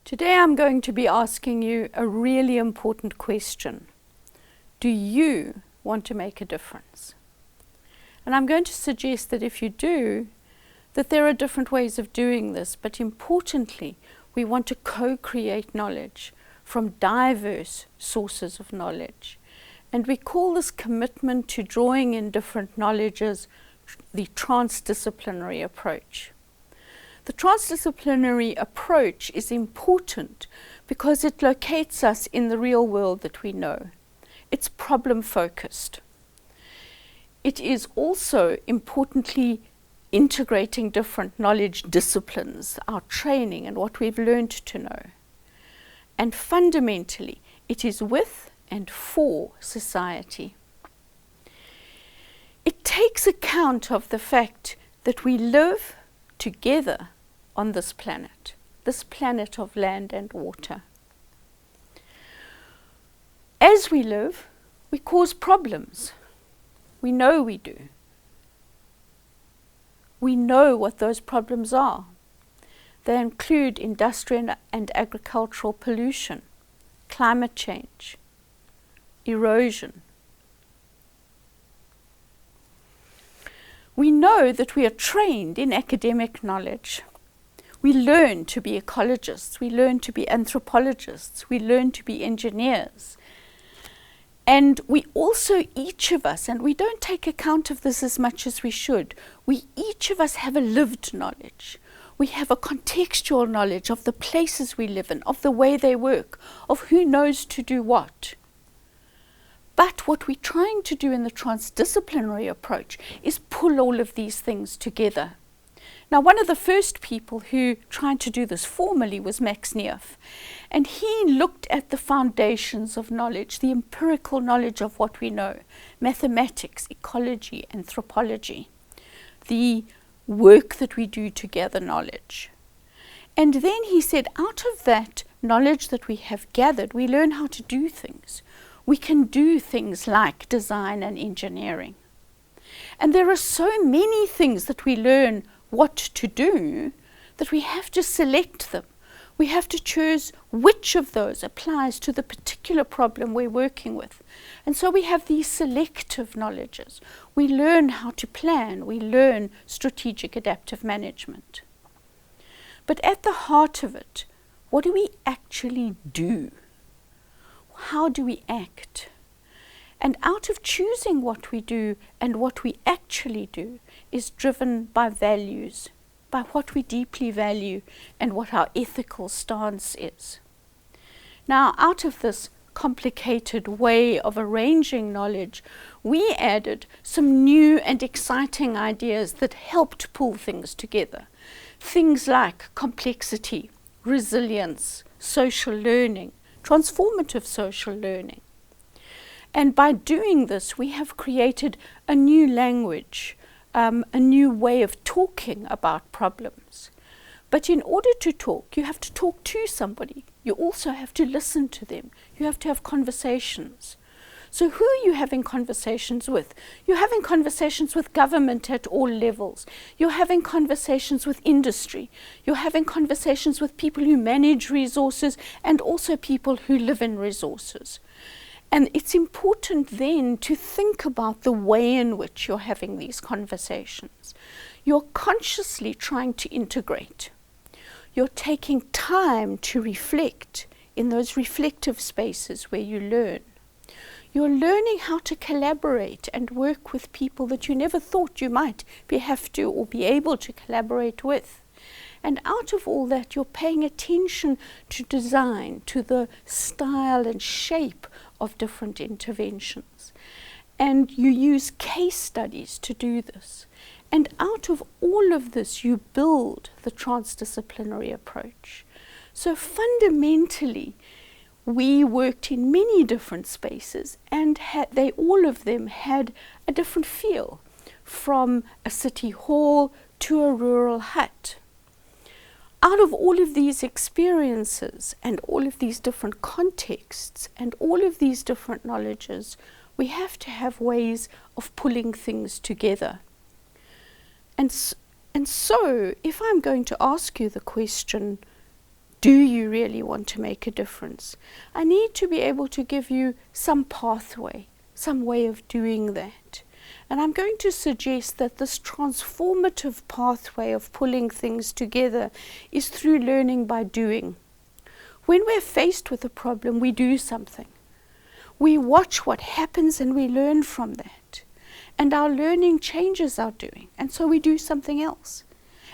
Today I'm going to be asking you a really important question. Do you want to make a difference? And I'm going to suggest that if you do, that there are different ways of doing this, but importantly, we want to co-create knowledge from diverse sources of knowledge. And we call this commitment to drawing in different knowledges the transdisciplinary approach. The transdisciplinary approach is important because it locates us in the real world that we know. It's problem-focused. It is also importantly integrating different knowledge disciplines, our training and what we've learned to know. And fundamentally, it is with and for society. It takes account of the fact that we live together on this planet of land and water. As we live, we cause problems. We know we do. We know what those problems are. They include industrial and agricultural pollution, climate change, erosion. We know that we are trained in academic knowledge. We learn to be ecologists, we learn to be anthropologists, we learn to be engineers. And we also, each of us, and we don't take account of this as much as we should, we each of us have a lived knowledge. We have a contextual knowledge of the places we live in, of the way they work, of who knows to do what. But what we're trying to do in the transdisciplinary approach is pull all of these things together. Now, one of the first people who tried to do this formally was Max Neef. And he looked at the foundations of knowledge, the empirical knowledge of what we know, mathematics, ecology, anthropology, the work that we do to gather knowledge. And then he said, out of that knowledge that we have gathered, we learn how to do things. We can do things like design and engineering. And there are so many things that we learn what to do that we have to select them. We have to choose which of those applies to the particular problem we're working with. And so we have these selective knowledges. We learn how to plan. We learn strategic adaptive management. But at the heart of it, what do we actually do? How do we act? And out of choosing what we do and what we actually do is driven by values, by what we deeply value and what our ethical stance is. Now, out of this complicated way of arranging knowledge, we added some new and exciting ideas that helped pull things together. Things like complexity, resilience, social learning, transformative social learning. And by doing this, we have created a new language, a new way of talking about problems. But in order to talk, you have to talk to somebody. You also have to listen to them. You have to have conversations. So who are you having conversations with? You're having conversations with government at all levels. You're having conversations with industry. You're having conversations with people who manage resources and also people who live in resources. And it's important then to think about the way in which you're having these conversations. You're consciously trying to integrate. You're taking time to reflect in those reflective spaces where you learn. You're learning how to collaborate and work with people that you never thought you might have to or be able to collaborate with. And out of all that, you're paying attention to design, to the style and shape of different interventions. And you use case studies to do this. And out of all of this, you build the transdisciplinary approach. So fundamentally, we worked in many different spaces, and all of them had a different feel, from a city hall to a rural hut. Out of all of these experiences and all of these different contexts and all of these different knowledges, we have to have ways of pulling things together. And so, if I'm going to ask you the question, do you you really want to make a difference, I need to be able to give you some pathway, some way of doing that. And I'm going to suggest that this transformative pathway of pulling things together is through learning by doing. When we're faced with a problem, we do something. We watch what happens and we learn from that. And our learning changes our doing. And so we do something else.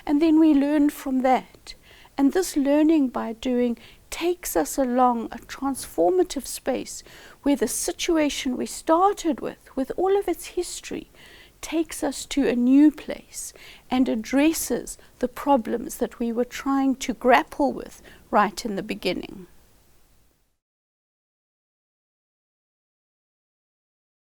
And then we learn from that. And this learning by doing takes us along a transformative space where the situation we started with all of its history, takes us to a new place and addresses the problems that we were trying to grapple with right in the beginning.